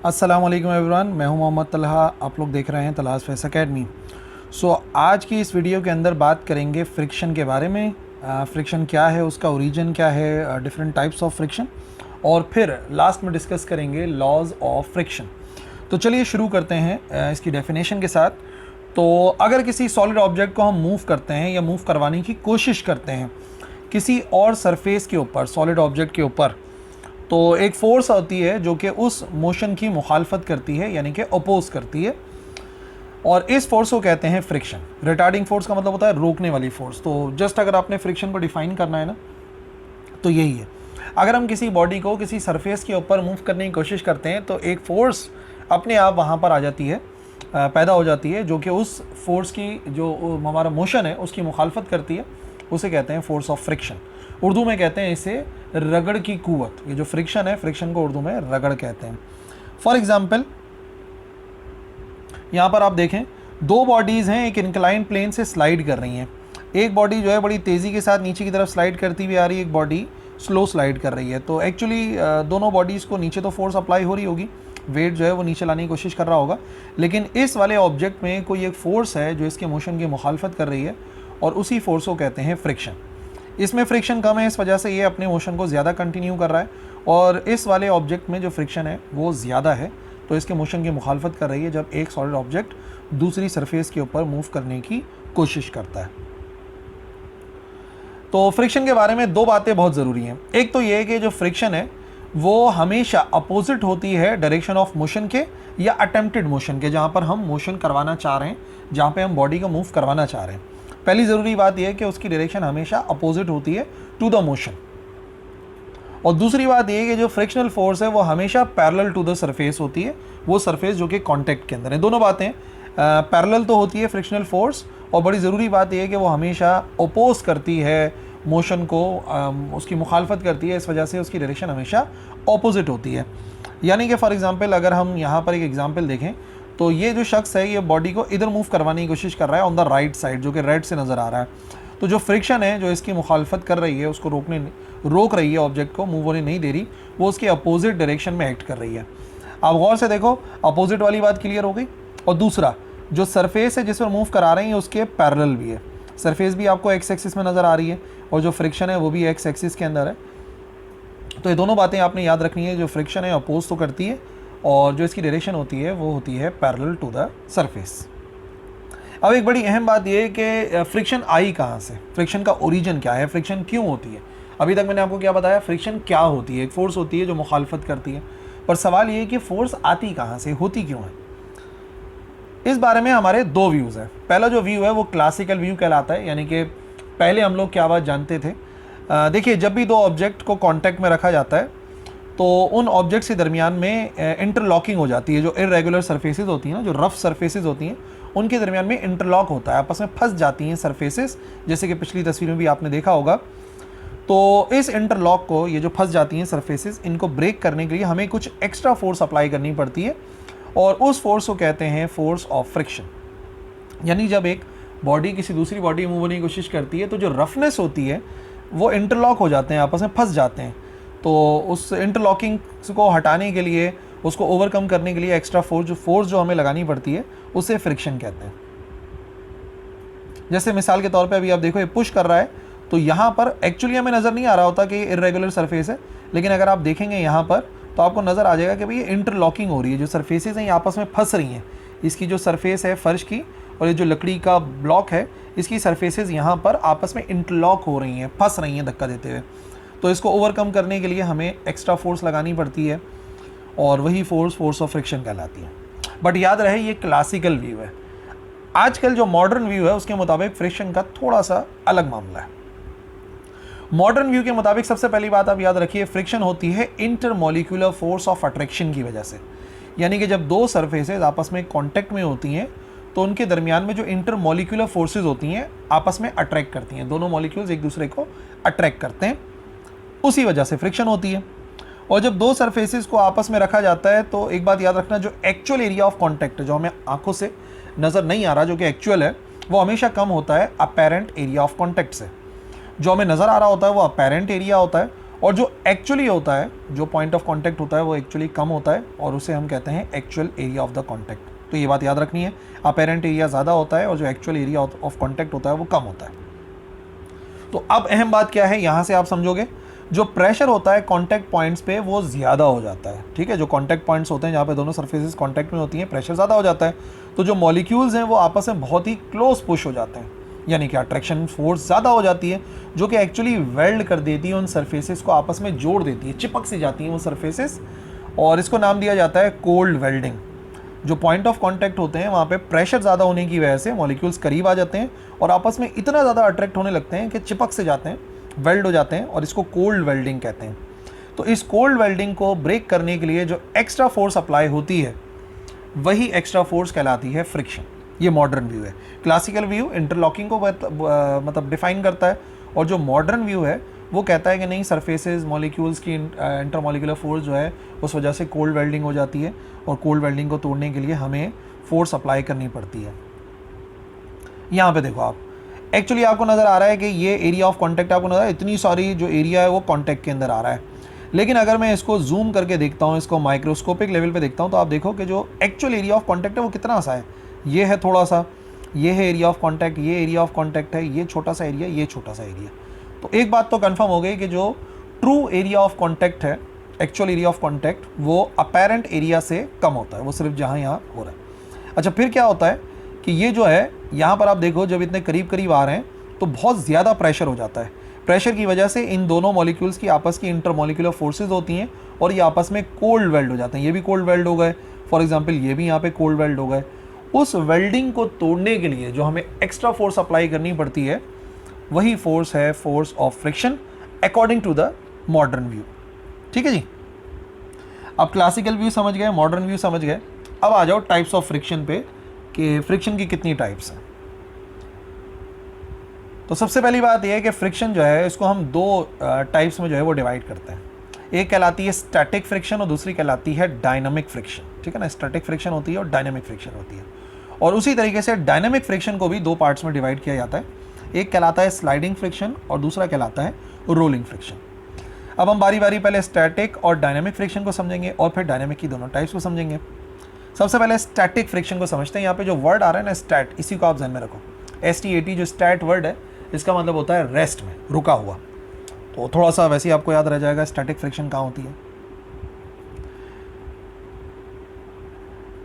अस्सलाम वालेकुम एवरीवन, मैं हूं मोहम्मद तलहा। आप लोग देख रहे हैं तलाश फैस एकेडमी। आज की इस वीडियो के अंदर बात करेंगे फ्रिक्शन के बारे में। फ्रिक्शन क्या है, उसका ओरिजिन क्या है, डिफरेंट टाइप्स ऑफ फ्रिक्शन, और फिर लास्ट में डिस्कस करेंगे लॉज ऑफ फ्रिक्शन। तो चलिए शुरू करते हैं इसकी डेफिनेशन के साथ। तो अगर किसी सॉलिड ऑब्जेक्ट को हम मूव करते हैं या मूव करवाने की कोशिश करते हैं किसी और सरफेस के ऊपर, सॉलिड ऑब्जेक्ट के ऊपर, तो एक फोर्स होती है जो कि उस मोशन की मुखालफत करती है, यानी कि अपोज करती है, और इस फोर्स को कहते हैं फ्रिक्शन। रिटार्डिंग फोर्स का मतलब होता है रोकने वाली फोर्स। तो जस्ट अगर आपने फ्रिक्शन को डिफाइन करना है ना, तो यही है। अगर हम किसी बॉडी को किसी सरफेस के ऊपर मूव करने की कोशिश करते हैं तो एक फोर्स अपने आप वहाँ पर आ जाती है, पैदा हो जाती है, जो कि उस फोर्स की जो हमारा मोशन है उसकी मुखालफत करती है। उसे कहते हैं फोर्स ऑफ फ्रिक्शन। उर्दू में कहते हैं इसे रगड़ की कुव्वत। ये जो फ्रिक्शन है, फ्रिक्शन को उर्दू में रगड़ कहते हैं। फॉर एग्जाम्पल, यहाँ पर आप देखें, दो बॉडीज़ हैं, एक इंक्लाइन प्लेन से स्लाइड कर रही हैं। एक बॉडी जो है बड़ी तेज़ी के साथ नीचे की तरफ स्लाइड करती हुई आ रही है, एक बॉडी स्लो स्लाइड कर रही है। तो एक्चुअली दोनों बॉडीज़ को नीचे तो फोर्स अप्लाई हो रही होगी, वेट जो है वो नीचे लाने की कोशिश कर रहा होगा, लेकिन इस वाले ऑब्जेक्ट में कोई एक फोर्स है जो इसके मोशन की मुखालफत कर रही है, और उसी फोर्स को कहते हैं फ्रिक्शन। इसमें फ्रिक्शन कम है, इस वजह से ये अपने मोशन को ज़्यादा कंटिन्यू कर रहा है, और इस वाले ऑब्जेक्ट में जो फ्रिक्शन है वो ज़्यादा है, तो इसके मोशन की मुखालफत कर रही है जब एक सॉलिड ऑब्जेक्ट दूसरी सरफेस के ऊपर मूव करने की कोशिश करता है। तो फ्रिक्शन के बारे में दो बातें बहुत ज़रूरी हैं। एक तो ये है कि जो फ्रिक्शन है वो हमेशा अपोजिट होती है डायरेक्शन ऑफ मोशन के या अटेम्प्टेड मोशन के, जहाँ पर हम मोशन करवाना चाह रहे हैं, जहाँ पे हम बॉडी को मूव करवाना चाह रहे हैं। पहली ज़रूरी बात यह है कि उसकी डायरेक्शन हमेशा अपोजिट होती है टू द मोशन। और दूसरी बात यह है कि जो फ्रिक्शनल फोर्स है वो हमेशा पैरेलल टू द सरफेस होती है, वो सरफेस जो कि कांटेक्ट के अंदर है। दोनों बातें पैरेलल तो होती है फ्रिक्शनल फोर्स, और बड़ी ज़रूरी बात यह है कि वो हमेशा अपोज करती है मोशन को, उसकी मुखालफत करती है, इस वजह से उसकी डायरेक्शन हमेशा ऑपोजिट होती है। यानी कि फॉर एग्जांपल, अगर हम यहाँ पर एक एग्जांपल देखें, तो ये जो शख्स है ये बॉडी को इधर मूव करवाने की कोशिश कर रहा है ऑन द राइट साइड, जो कि रेड से नज़र आ रहा है। तो जो फ्रिक्शन है जो इसकी मुखालफत कर रही है, उसको रोक रही है, ऑब्जेक्ट को मूव होने नहीं दे रही, वो उसके अपोजिट डायरेक्शन में एक्ट कर रही है। आप गौर से देखो, अपोजिट वाली बात क्लियर हो गई। और दूसरा, जो सरफेस है जिस पर मूव करा रही है उसके पैरेलल भी है। सरफेस भी आपको एक्स एक्सिस में नज़र आ रही है, और जो फ्रिक्शन है वो भी एक्स एक्सिस के अंदर है। तो ये दोनों बातें आपने याद रखनी है। जो फ्रिक्शन है अपोज तो करती है, और जो इसकी डायरेक्शन होती है वो होती है पैरेलल टू द सरफेस। अब एक बड़ी अहम बात यह है कि फ्रिक्शन आई कहाँ से, फ्रिक्शन का ओरिजिन क्या है, फ्रिक्शन क्यों होती है। अभी तक मैंने आपको क्या बताया, फ्रिक्शन क्या होती है, एक फोर्स होती है जो मुखालफत करती है, पर सवाल ये है कि फोर्स आती कहाँ से, होती क्यों है। इस बारे में हमारे दो व्यूज़ हैं। पहला जो व्यू है वो क्लासिकल व्यू कहलाता है, यानी कि पहले हम लोग क्या बात जानते थे। देखिए, जब भी दो ऑब्जेक्ट को कांटेक्ट में रखा जाता है तो उन ऑब्जेक्ट्स के दरमियान में इंटरलॉकिंग हो जाती है। जो इरेगुलर सरफेसेस होती हैं ना, जो रफ सरफेसेस होती हैं, उनके दरमियान में इंटरलॉक होता है, आपस में फंस जाती हैं सरफेसेस, जैसे कि पिछली तस्वीर में भी आपने देखा होगा। तो इस इंटरलॉक को, ये जो फंस जाती हैं सरफेसेस, इनको ब्रेक करने के लिए हमें कुछ एक्स्ट्रा फोर्स अप्लाई करनी पड़ती है, और उस फोर्स को कहते हैं फोर्स ऑफ फ्रिक्शन। यानी जब एक बॉडी किसी दूसरी बॉडी मूव होने की कोशिश करती है तो जो रफनेस होती है वो इंटरलॉक हो जाते हैं, आपस में फंस जाते हैं। तो उस इंटरलॉकिंग को हटाने के लिए, उसको ओवरकम करने के लिए एक्स्ट्रा फोर्स जो हमें लगानी पड़ती है उसे फ्रिक्शन कहते हैं। जैसे मिसाल के तौर पे अभी आप देखो, ये पुश कर रहा है, तो यहाँ पर एक्चुअली हमें नज़र नहीं आ रहा होता कि ये इरेगुलर सरफेस है, लेकिन अगर आप देखेंगे यहाँ पर तो आपको नज़र आ जाएगा कि भाई ये इंटरलॉकिंग हो रही है, जो सरफेसेस हैं ये आपस में फंस रही हैं। इसकी जो सरफेस है फर्श की, और ये जो लकड़ी का ब्लॉक है, इसकी सरफेसेस यहाँ पर आपस में इंटरलॉक हो रही हैं, फंस रही हैं धक्का देते हुए। तो इसको ओवरकम करने के लिए हमें एक्स्ट्रा फोर्स लगानी पड़ती है, और वही फोर्स ऑफ फ्रिक्शन कहलाती है। बट याद रहे, ये क्लासिकल व्यू है। आजकल जो मॉडर्न व्यू है उसके मुताबिक फ्रिक्शन का थोड़ा सा अलग मामला है। मॉडर्न व्यू के मुताबिक सबसे पहली बात आप याद रखिए, फ्रिक्शन होती है इंटरमॉलिक्यूलर फोर्स ऑफ अट्रैक्शन की वजह से। यानी कि जब दो सरफेसेस आपस में कांटेक्ट में होती हैं तो उनके दरमियान में जो इंटरमॉलिक्यूलर फोर्सेस होती हैं आपस में अट्रैक्ट करती हैं, दोनों मॉलिक्यूल्स एक दूसरे को अट्रैक्ट करते हैं, उसी वजह से फ्रिक्शन होती है। और जब दो सरफेसेस को आपस में रखा जाता है तो एक बात याद रखना, जो एक्चुअल एरिया ऑफ कॉन्टैक्ट है, जो हमें आंखों से नज़र नहीं आ रहा, जो कि एक्चुअल है, वो हमेशा कम होता है अपेरेंट एरिया ऑफ कॉन्टैक्ट से। जो हमें नज़र आ रहा होता है वो अपेरेंट एरिया होता है, और जो एक्चुअली होता है, जो पॉइंट ऑफ कांटेक्ट होता है वो एक्चुअली कम होता है और उसे हम कहते हैं actual area of the contact. तो ये बात याद रखनी है, अपेरेंट एरिया ज़्यादा होता है और जो एक्चुअल एरिया ऑफ कांटेक्ट होता है वो कम होता है। तो अब अहम बात क्या है, यहाँ से आप समझोगे जो प्रेशर होता है कांटेक्ट पॉइंट्स पे वो ज़्यादा हो जाता है। ठीक है, जो कांटेक्ट पॉइंट्स होते हैं जहाँ पे दोनों सरफेसेस कांटेक्ट में होती हैं, प्रेशर ज़्यादा हो जाता है, तो जो मॉलिक्यूल्स हैं वो आपस में बहुत ही क्लोज पुश हो जाते हैं, यानी कि अट्रैक्शन फोर्स ज़्यादा हो जाती है जो कि एक्चुअली वेल्ड कर देती है, उन सरफेसेस को आपस में जोड़ देती है, चिपक सी जाती हैं वो सरफेसेस, और इसको नाम दिया जाता है कोल्ड वेल्डिंग। जो पॉइंट ऑफ कांटेक्ट होते हैं वहाँ पे प्रेशर ज़्यादा होने की वजह से मॉलिक्यूल्स करीब आ जाते हैं और आपस में इतना ज़्यादा अट्रैक्ट होने लगते हैं कि चिपक से जाते हैं, वेल्ड हो जाते हैं, और इसको कोल्ड वेल्डिंग कहते हैं। तो इस कोल्ड वेल्डिंग को ब्रेक करने के लिए जो एक्स्ट्रा फोर्स अप्लाई होती है वही एक्स्ट्रा फोर्स कहलाती है फ्रिक्शन। ये मॉडर्न व्यू है। क्लासिकल व्यू इंटरलॉकिंग को मतलब डिफाइन करता है, और जो मॉडर्न व्यू है वो कहता है कि नहीं, सरफेसेस मॉलिक्यूल्स की इंटरमॉलिक्यूलर फोर्स जो है उस वजह से कोल्ड वेल्डिंग हो जाती है, और कोल्ड वेल्डिंग को तोड़ने के लिए हमें फोर्स अप्लाई करनी पड़ती है। यहाँ पे देखो आप, एक्चुअली आपको नज़र आ रहा है कि ये एरिया ऑफ कांटेक्ट आपको नज़र आ रहा है, इतनी सारी जो एरिया है वो कांटेक्ट के अंदर आ रहा है, लेकिन अगर मैं इसको जूम करके देखता हूँ, इसको माइक्रोस्कोपिक लेवल पे देखता हूँ, तो आप देखो कि जो एक्चुअल एरिया ऑफ कांटेक्ट है वो कितना सा है। ये है थोड़ा सा, ये है एरिया ऑफ कांटेक्ट, ये एरिया ऑफ कांटेक्ट है, ये छोटा सा एरिया, ये छोटा सा एरिया। तो एक बात तो कंफर्म हो गई कि जो ट्रू एरिया ऑफ कांटेक्ट है, एक्चुअल एरिया ऑफ कांटेक्ट, वो अपेरेंट एरिया से कम होता है, वो सिर्फ जहाँ यहाँ हो रहा है। अच्छा, फिर क्या होता है कि ये जो है यहाँ पर आप देखो, जब इतने करीब करीब आ रहे हैं तो बहुत ज़्यादा प्रेशर हो जाता है। प्रेशर की वजह से इन दोनों मॉलिक्यूल्स की आपस की इंटरमॉलिक्यूलर फोर्सेज होती हैं और ये आपस में कोल्ड वेल्ड हो जाते हैं। ये भी कोल्ड वेल्ड हो गए, फॉर एग्जांपल ये भी यहाँ पे कोल्ड वेल्ड हो गए। उस वेल्डिंग को तोड़ने के लिए जो हमें एक्स्ट्रा फोर्स अप्लाई करनी पड़ती है वही फोर्स है force of friction, according to the modern view. ठीक है जी, अब क्लासिकल व्यू समझ गए, मॉडर्न व्यू समझ गए। अब आ जाओ टाइप्स ऑफ फ्रिक्शन पे कि फ्रिक्शन की कितनी टाइप्स हैं। तो सबसे पहली बात यह है कि फ्रिक्शन जो है इसको हम दो टाइप्स में जो है वो डिवाइड करते हैं। एक कहलाती है स्टैटिक फ्रिक्शन और दूसरी कहलाती है डायनामिक फ्रिक्शन। ठीक है ना, स्टैटिक फ्रिक्शन होती है और डायनामिक फ्रिक्शन होती है। और उसी तरीके से डायनामिक फ्रिक्शन को भी दो पार्ट्स में डिवाइड किया जाता है। एक कहलाता है स्लाइडिंग फ्रिक्शन और दूसरा कहलाता है रोलिंग फ्रिक्शन। अब हम बारी बारी पहले स्टैटिक और डायनामिक फ्रिक्शन को समझेंगे और फिर डायनामिक की दोनों टाइप्स को समझेंगे। सबसे पहले स्टैटिक फ्रिक्शन को समझते हैं। यहाँ पे जो वर्ड आ रहा है ना स्टैट, इसी को आप ध्यान में रखो। STAT जो स्टैट वर्ड है इसका मतलब होता है रेस्ट में, रुका हुआ। तो थोड़ा सा वैसे ही आपको याद रह जाएगा स्टैटिक फ्रिक्शन कहाँ होती है।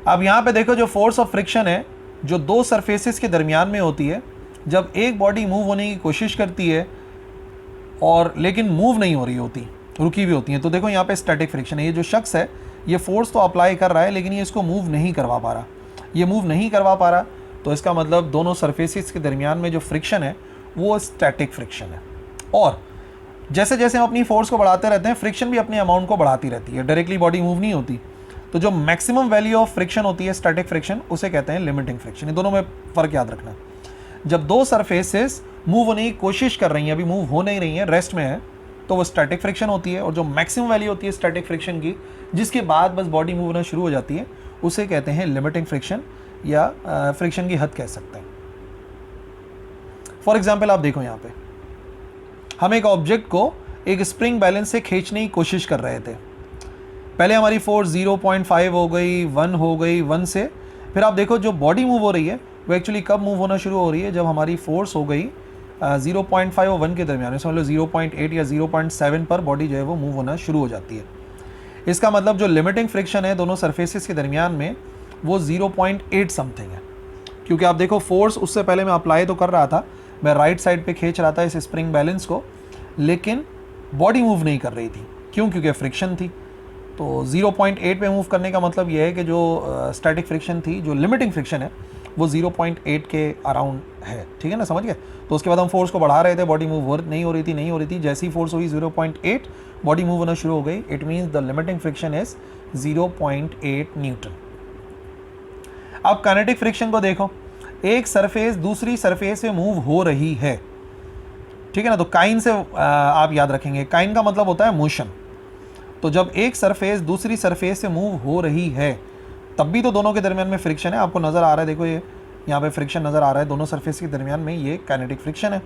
अब यहाँ पे देखो, जो फोर्स ऑफ फ्रिक्शन है जो दो सरफेसेस के दरमियान में होती है, जब एक बॉडी मूव होने की कोशिश करती है और लेकिन मूव नहीं हो रही होती, रुकी हुई होती है, तो देखो यहाँ पे स्टैटिक फ्रिक्शन है। ये जो शख्स है ये फोर्स तो अप्लाई कर रहा है लेकिन ये इसको मूव नहीं करवा पा रहा। ये मूव नहीं करवा पा रहा तो इसका मतलब दोनों सरफेसेस के दरमियान में जो फ्रिक्शन है वो स्टैटिक फ्रिक्शन है। और जैसे जैसे हम अपनी फोर्स को बढ़ाते रहते हैं, फ्रिक्शन भी अपने अमाउंट को बढ़ाती रहती है, डायरेक्टली बॉडी मूव नहीं होती। तो जो मैक्सिमम वैल्यू ऑफ फ्रिक्शन होती है स्टैटिक फ्रिक्शन, उसे कहते हैं लिमिटिंग फ्रिक्शन। ये दोनों में फ़र्क याद रखना। जब दो सरफेसेस मूव होने की कोशिश कर रही हैं, अभी मूव हो नहीं रही हैं, रेस्ट में है, तो वो स्टैटिक फ्रिक्शन होती है। और जो मैक्सिमम वैल्यू होती है स्टैटिक फ्रिक्शन की, जिसके बाद बस बॉडी मूव होना शुरू हो जाती है, उसे कहते हैं लिमिटिंग फ्रिक्शन या फ्रिक्शन की हद कह सकते हैं। फॉर एग्जाम्पल आप देखो, यहाँ पे हम एक ऑब्जेक्ट को एक स्प्रिंग बैलेंस से खींचने की कोशिश कर रहे थे। पहले हमारी फोर्स 0.5 हो गई, 1 हो गई, 1 से फिर आप देखो जो बॉडी मूव हो रही है वो एक्चुअली कब मूव होना शुरू हो रही है, जब हमारी फोर्स हो गई 0.5 और 1 के दरमियान में, समझ लो 0.8 या 0.7 पर बॉडी जो है वो मूव होना शुरू हो जाती है। इसका मतलब जो लिमिटिंग फ्रिक्शन है दोनों सरफेसेस के दरमियान में वो 0.8 समथिंग है। क्योंकि आप देखो फोर्स उससे पहले मैं अप्लाई तो कर रहा था, मैं राइट साइड पे खींच रहा था इस स्प्रिंग बैलेंस को, लेकिन बॉडी मूव नहीं कर रही थी। क्यों? क्योंकि फ्रिक्शन थी। तो 0.8 पे मूव करने का मतलब ये है कि जो स्टैटिक फ्रिक्शन थी, जो लिमिटिंग फ्रिक्शन है, वो 0.8 के अराउंड है। ठीक है ना, समझ गए। तो उसके बाद हम फोर्स को बढ़ा रहे थे, बॉडी मूव नहीं हो रही थी। जैसी ही फोर्स हुई 0.8, बॉडी मूव होना शुरू हो गई। It means the limiting friction is 0.8 Newton. अब काइनेटिक फ्रिक्शन को देखो, एक सरफेस दूसरी सरफेस से मूव हो रही है। ठीक है ना, तो काइन से आप याद रखेंगे, काइन का मतलब होता है मोशन। तो जब एक सरफेस दूसरी सरफेस से मूव हो रही है तब भी तो दोनों के दरमियान में फ्रिक्शन है। आपको नज़र आ रहा है, देखो ये यहाँ पे फ्रिक्शन नज़र आ रहा है दोनों सरफेस के दरमियान में, ये काइनेटिक फ्रिक्शन है।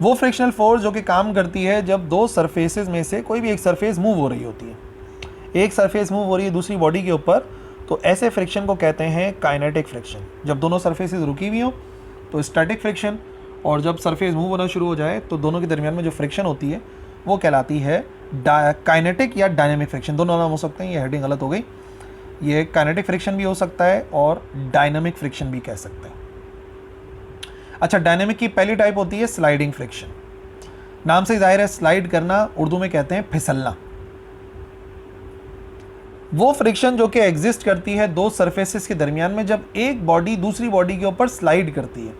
वो फ्रिक्शनल फोर्स जो कि काम करती है जब दो सरफेसेस में से कोई भी एक सरफेस मूव हो रही होती है, एक सरफेस मूव हो रही है दूसरी बॉडी के ऊपर, तो ऐसे फ्रिक्शन को कहते हैं काइनेटिक फ्रिक्शन। जब दोनों सरफेसेस रुकी हुई हो तो स्टैटिक फ्रिक्शन, और जब सरफेस मूव होना शुरू हो जाए तो दोनों के दरमियान में जो फ्रिक्शन होती है वो कहलाती है काइनेटिक या डायनेमिक फ्रिक्शन। दोनों नाम हो सकते हैं, ये हेडिंग गलत हो गई। ये काइनेटिक फ्रिक्शन भी हो सकता है और डायनामिक फ्रिक्शन भी कह सकते हैं। अच्छा, डायनामिक की पहली टाइप होती है स्लाइडिंग फ्रिक्शन। नाम से जाहिर है, स्लाइड करना उर्दू में कहते हैं फिसलना। वो फ्रिक्शन जो कि एग्जिस्ट करती है दो सरफेसेस के दरमियान में जब एक बॉडी दूसरी बॉडी के ऊपर स्लाइड करती है,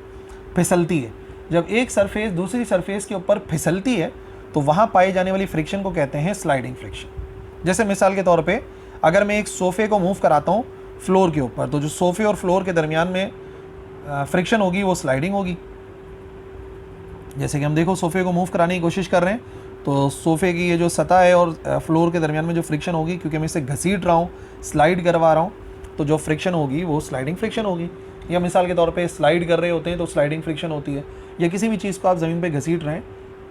फिसलती है। जब एक सरफेस दूसरी सरफेस के ऊपर फिसलती है तो वहाँ पाई जाने वाली फ्रिक्शन को कहते हैं स्लाइडिंग फ्रिक्शन। जैसे मिसाल के तौर पे अगर मैं एक सोफ़े को मूव कराता हूँ फ्लोर के ऊपर, तो जो सोफ़े और फ्लोर के दरमियान में फ्रिक्शन होगी वो स्लाइडिंग होगी। जैसे कि हम देखो सोफ़े को मूव कराने की कोशिश कर रहे हैं, तो सोफ़े की ये जो सतह है और फ्लोर के दरमियान में जो फ्रिक्शन होगी, क्योंकि मैं इसे घसीट रहा हूँ, स्लाइड करवा रहा हूँ, तो जो फ्रिक्शन होगी वो स्लाइडिंग फ्रिक्शन होगी। या मिसाल के तौर पे स्लाइड कर रहे होते हैं तो स्लाइडिंग फ्रिक्शन होती है। या किसी भी चीज़ को आप ज़मीन पे घसीट रहे हैं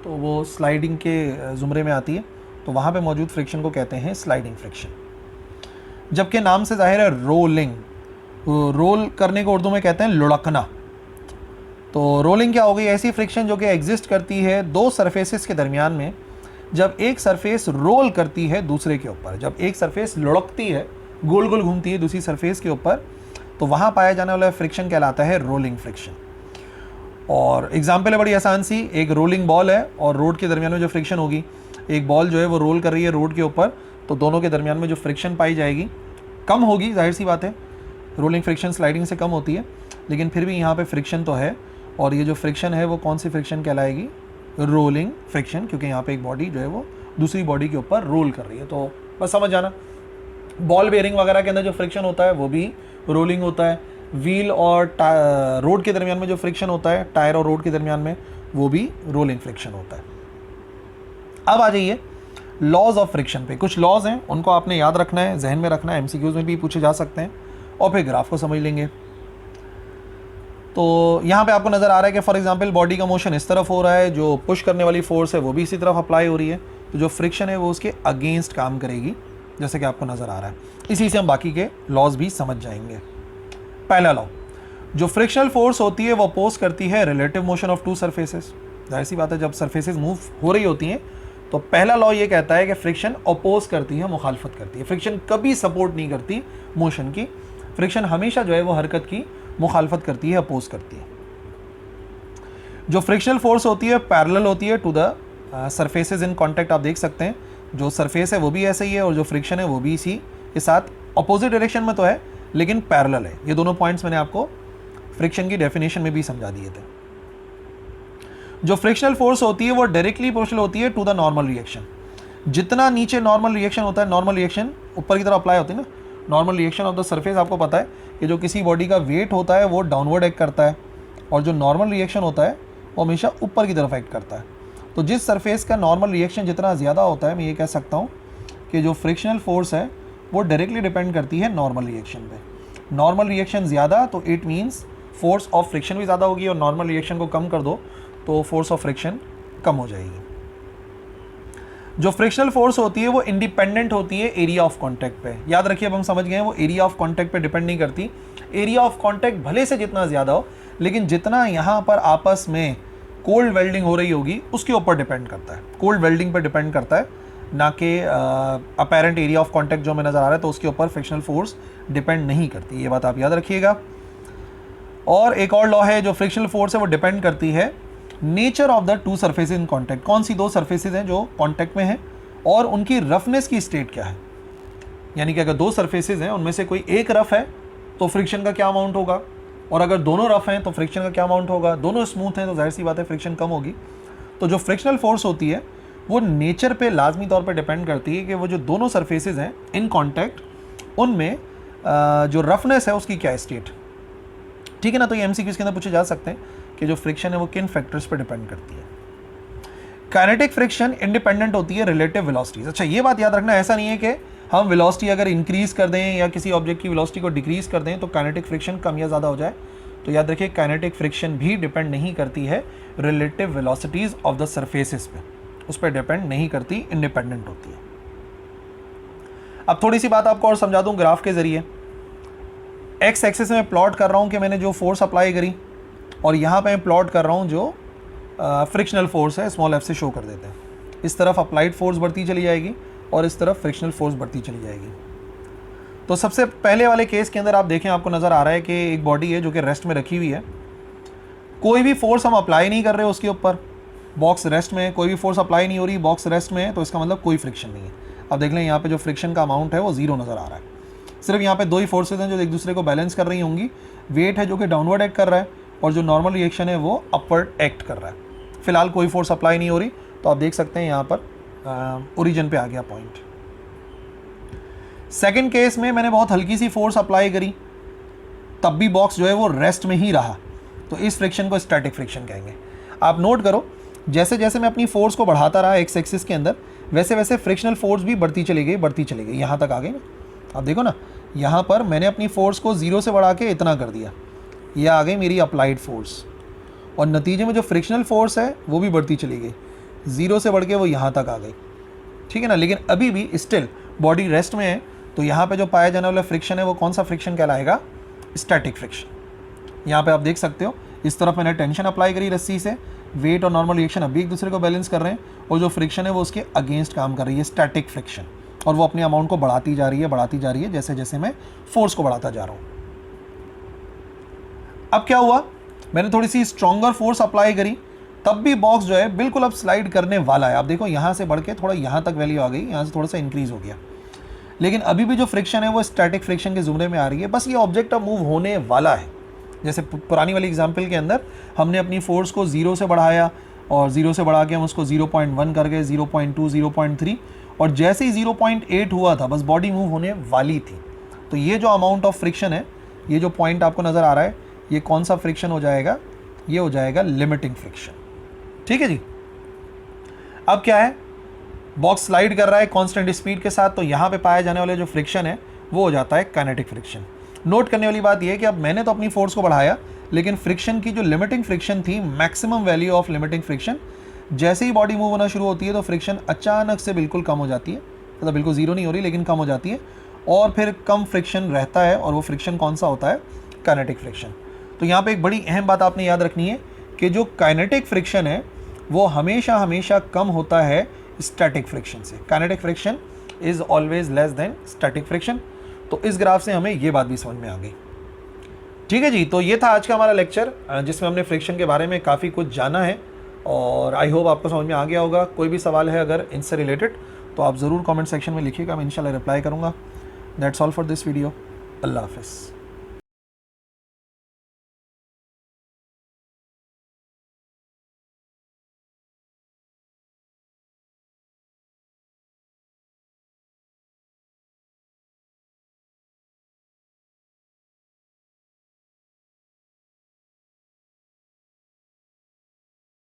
तो वो स्लाइडिंग के ज़ुमरे में आती है, तो वहाँ पे मौजूद फ्रिक्शन को कहते हैं स्लाइडिंग फ्रिक्शन। जबकि नाम से जाहिर है रोलिंग, रोल करने को उर्दू में कहते हैं लुढ़कना। तो रोलिंग क्या हो गई? ऐसी फ्रिक्शन जो कि एग्जिस्ट करती है दो सरफेसेस के दरमियान में जब एक सरफेस रोल करती है दूसरे के ऊपर। जब एक सरफेस लुढ़कती है, गोल गोल घूमती है दूसरी सरफेस के ऊपर, तो वहाँ पाया जाने वाला फ्रिक्शन कहलाता है रोलिंग फ्रिक्शन। और एग्जाम्पल है बड़ी आसान सी, एक रोलिंग बॉल है और रोड के दरमियान में जो फ्रिक्शन होगी, एक बॉल जो है वो रोल कर रही है रोड के ऊपर, तो दोनों के दरमियान में जो फ्रिक्शन पाई जाएगी कम होगी, जाहिर सी बात है, रोलिंग फ्रिक्शन स्लाइडिंग से कम होती है, लेकिन फिर भी यहाँ पे फ्रिक्शन तो है। और ये जो फ्रिक्शन है वो कौन सी फ्रिक्शन कहलाएगी? रोलिंग फ्रिक्शन, क्योंकि यहाँ पे एक बॉडी जो है वो दूसरी बॉडी के ऊपर रोल कर रही है। तो बस समझ जाना, बॉल बेयरिंग वगैरह के अंदर जो फ्रिक्शन होता है वो भी रोलिंग होता है। व्हील और रोड के दरमियान में जो फ्रिक्शन होता है, टायर और रोड के दरमियान में, वो भी रोलिंग फ्रिक्शन होता है। अब आ जाइए लॉज ऑफ फ्रिक्शन पे। कुछ लॉज हैं, उनको आपने याद रखना है, जहन में रखना है, एमसीक्यूज में भी पूछे जा सकते हैं, और फिर ग्राफ को समझ लेंगे। तो यहाँ पे आपको नज़र आ रहा है कि फॉर एग्जांपल बॉडी का मोशन इस तरफ हो रहा है, जो पुश करने वाली फोर्स है वो भी इसी तरफ अप्लाई हो रही है, तो जो फ्रिक्शन है वो उसके अगेंस्ट काम करेगी, जैसे कि आपको नज़र आ रहा है। इसी से हम बाकी के लॉज भी समझ जाएंगे। पहला लॉ, जो फ्रिक्शनल फोर्स होती है वो अपोज करती है relative motion of to surfaces. जाहिर सी बात है, जब सरफेसेस मूव हो रही होती हैं तो पहला लॉ ये कहता है कि फ्रिक्शन अपोज करती है, मुखालफत करती है। फ्रिक्शन कभी सपोर्ट नहीं करती मोशन की, फ्रिक्शन हमेशा जो है वो हरकत की मुखालफत करती है, अपोज करती है। जो फ्रिक्शनल फोर्स होती है पैरेलल होती है to the surfaces in contact. आप देख सकते हैं जो सरफेस है वो भी ऐसे ही है और जो फ्रिक्शन है वो भी इसी के साथ अपोजिट डायरेक्शन में तो है लेकिन पैरेलल है। ये दोनों पॉइंट्स मैंने आपको फ्रिक्शन की डेफिनेशन में भी समझा दिए थे। जो फ्रिक्शनल फोर्स होती है वो डायरेक्टली प्रोपोर्शनल होती है टू द नॉर्मल रिएक्शन। जितना नीचे नॉर्मल रिएक्शन होता है, नॉर्मल रिएक्शन ऊपर की तरफ अप्लाई होती है ना, normal reaction of the surface, आपको पता है कि जो किसी बॉडी का वेट होता है वो डाउनवर्ड एक्ट करता है और जो नॉर्मल रिएक्शन होता है वो हमेशा ऊपर की तरफ एक्ट करता है। तो जिस सरफेस का नॉर्मल रिएक्शन जितना ज़्यादा होता है, मैं ये कह सकता हूँ कि जो फ्रिक्शनल फोर्स है वो डायरेक्टली डिपेंड करती है नॉर्मल रिएक्शन पे। नॉर्मल रिएक्शन ज़्यादा तो it means force of friction भी ज़्यादा होगी, और नॉर्मल रिएक्शन को कम कर दो तो फोर्स ऑफ फ्रिक्शन कम हो जाएगी। जो फ्रिक्शनल फोर्स होती है वो इंडिपेंडेंट होती है एरिया ऑफ कांटेक्ट पे। याद रखिए, अब हम समझ गए हैं, वो एरिया ऑफ कांटेक्ट पे डिपेंड नहीं करती। एरिया ऑफ कांटेक्ट भले से जितना ज़्यादा हो, लेकिन जितना यहाँ पर आपस में कोल्ड वेल्डिंग हो रही होगी उसके ऊपर डिपेंड करता है, कोल्ड वेल्डिंग पर डिपेंड करता है, ना कि अपेरेंट एरिया ऑफ कांटेक्ट जो हमें नज़र आ रहा है तो उसके ऊपर फ्रिक्शनल फोर्स डिपेंड नहीं करती। ये बात आप याद रखिएगा। और एक और लॉ है, जो फ्रिक्शनल फोर्स है वो डिपेंड करती है nature of the two surfaces in contact. कौन सी दो सरफेसेस हैं जो कांटेक्ट में हैं और उनकी रफनेस की स्टेट क्या है। यानी कि अगर दो सरफेसेस हैं उनमें से कोई एक रफ है तो फ्रिक्शन का क्या अमाउंट होगा, और अगर दोनों रफ हैं तो फ्रिक्शन का क्या अमाउंट होगा। दोनों स्मूथ हैं तो जाहिर सी बात है फ्रिक्शन कम होगी। तो जो फ्रिक्शनल फोर्स होती है वो नेचर पे लाजमी तौर पे डिपेंड करती है कि वो जो दोनों सरफेसेस हैं इन कांटेक्ट उनमें जो रफनेस है उसकी क्या स्टेट। ठीक है ना। तो ये एमसीक्यूज के अंदर पूछे जा सकते हैं कि जो फ्रिक्शन है वो किन फैक्टर्स पे डिपेंड करती है। काइनेटिक फ्रिक्शन इंडिपेंडेंट होती है रिलेटिव वेलोसिटीज। अच्छा, ये बात याद रखना, ऐसा नहीं है कि हम वेलोसिटी अगर इंक्रीज कर दें या किसी ऑब्जेक्ट की वेलोसिटी को डिक्रीज कर दें तो काइनेटिक फ्रिक्शन कम या ज़्यादा हो जाए। तो याद रखिए काइनेटिक फ्रिक्शन भी डिपेंड नहीं करती है relative velocities of the surfaces पे, उस पर डिपेंड नहीं करती, इंडिपेंडेंट होती है। अब थोड़ी सी बात आपको और समझा दूं ग्राफ के जरिए। एक्स एक्सिस में प्लॉट कर रहा हूं कि मैंने जो फोर्स अप्लाई करी, और यहाँ पे मैं प्लॉट कर रहा हूँ जो फ्रिक्शनल फोर्स है, स्मॉल एफ से शो कर देते हैं। इस तरफ अप्लाइड फोर्स बढ़ती चली जाएगी और इस तरफ फ्रिक्शनल फोर्स बढ़ती चली जाएगी। तो सबसे पहले वाले केस के अंदर आप देखें, आपको नज़र आ रहा है कि एक बॉडी है जो कि रेस्ट में रखी हुई है, कोई भी फोर्स हम अप्लाई नहीं कर रहे उसके ऊपर, बॉक्स रेस्ट में, कोई भी फोर्स अप्लाई नहीं हो रही, बॉक्स रेस्ट में है, तो इसका मतलब कोई फ्रिक्शन नहीं है। अब देख लें यहाँ पे जो फ्रिक्शन का अमाउंट है वो 0 नज़र आ रहा है। सिर्फ यहाँ पे दो ही फोर्सेज हैं जो एक दूसरे को बैलेंस कर रही होंगी, वेट है जो कि डाउनवर्ड एक्ट कर रहा है और जो नॉर्मल रिएक्शन है वो अपवर्ड एक्ट कर रहा है। फिलहाल कोई फोर्स अप्लाई नहीं हो रही, तो आप देख सकते हैं यहाँ पर ओरिजिन पे आ गया पॉइंट। सेकेंड केस में मैंने बहुत हल्की सी फोर्स अप्लाई करी, तब भी बॉक्स जो है वो रेस्ट में ही रहा, तो इस फ्रिक्शन को स्टैटिक फ्रिक्शन कहेंगे। आप नोट करो, जैसे जैसे मैं अपनी फोर्स को बढ़ाता रहा एक्स एक्सिस के अंदर, वैसे वैसे फ्रिक्शनल फोर्स भी बढ़ती चली गई, यहाँ तक आ गई ना। आप देखो ना, यहाँ पर मैंने अपनी फोर्स को 0 से बढ़ा के इतना कर दिया, ये आ गई मेरी अप्लाइड फोर्स, और नतीजे में जो फ्रिक्शनल फोर्स है वो भी बढ़ती चली गई, 0 से बढ़ के वो यहाँ तक आ गई, ठीक है ना। लेकिन अभी भी स्टिल बॉडी रेस्ट में है, तो यहाँ पे जो पाया जाने वाला फ्रिक्शन है वो कौन सा फ्रिक्शन कहलाएगा? Static friction. यहाँ पे आप देख सकते हो, इस तरफ मैंने टेंशन अप्लाई करी रस्सी से, वेट और नॉर्मल रिएक्शन अभी एक दूसरे को बैलेंस कर रहे हैं, और जो फ्रिक्शन है वो उसके अगेंस्ट काम कर रही है, स्टैटिक फ्रिक्शन, और वो अपने अमाउंट को बढ़ाती जा रही है जैसे जैसे मैं फोर्स को बढ़ाता जा रहा हूँ। अब क्या हुआ, मैंने थोड़ी सी स्ट्रॉन्गर फोर्स अप्लाई करी, तब भी बॉक्स जो है बिल्कुल अब स्लाइड करने वाला है। आप देखो यहाँ से बढ़ के थोड़ा यहाँ तक वैल्यू आ गई, यहाँ से थोड़ा सा इंक्रीज हो गया, लेकिन अभी भी जो फ्रिक्शन है वो स्टैटिक फ्रिक्शन के जुमरे में आ रही है। बस ये ऑब्जेक्ट अब मूव होने वाला है। जैसे पुरानी वाली एग्जाम्पल के अंदर हमने अपनी फोर्स को 0 से बढ़ाया, और 0 से बढ़ा के हम उसको 0.1 कर गए, 0.2, 0.3, और जैसे ही 0.8 हुआ था बस बॉडी मूव होने वाली थी। तो ये जो अमाउंट ऑफ फ्रिक्शन है, ये जो पॉइंट आपको नज़र आ रहा है, ये कौन सा फ्रिक्शन हो जाएगा? ये हो जाएगा लिमिटिंग फ्रिक्शन। ठीक है जी। अब क्या है, बॉक्स स्लाइड कर रहा है कांस्टेंट स्पीड के साथ, तो यहाँ पे पाया जाने वाला जो फ्रिक्शन है वो हो जाता है काइनेटिक फ्रिक्शन। नोट करने वाली बात यह है कि अब मैंने तो अपनी फोर्स को बढ़ाया, लेकिन फ्रिक्शन की जो लिमिटिंग फ्रिक्शन थी, maximum value of limiting friction, जैसे ही बॉडी मूव होना शुरू होती है तो फ्रिक्शन अचानक से बिल्कुल कम हो जाती है, मतलब बिल्कुल 0 नहीं हो रही लेकिन कम हो जाती है, और फिर कम फ्रिक्शन रहता है, और वो फ्रिक्शन कौन सा होता है? Kinetic friction. तो यहाँ पे एक बड़ी अहम बात आपने याद रखनी है कि जो काइनेटिक फ्रिक्शन है वो हमेशा हमेशा कम होता है स्टैटिक फ्रिक्शन से। Kinetic friction is always less than static friction. तो इस ग्राफ से हमें ये बात भी समझ में आ गई। ठीक है जी, तो ये था आज का हमारा लेक्चर, जिसमें हमने फ्रिक्शन के बारे में काफ़ी कुछ जाना है, और आई होप आपको समझ में आ गया होगा। कोई भी सवाल है अगर इनसे रिलेटेड तो आप ज़रूर कमेंट सेक्शन में लिखिएगा, मैं इंशाल्लाह रिप्लाई करूँगा। That's all for this video. अल्लाह हाफ़िज़।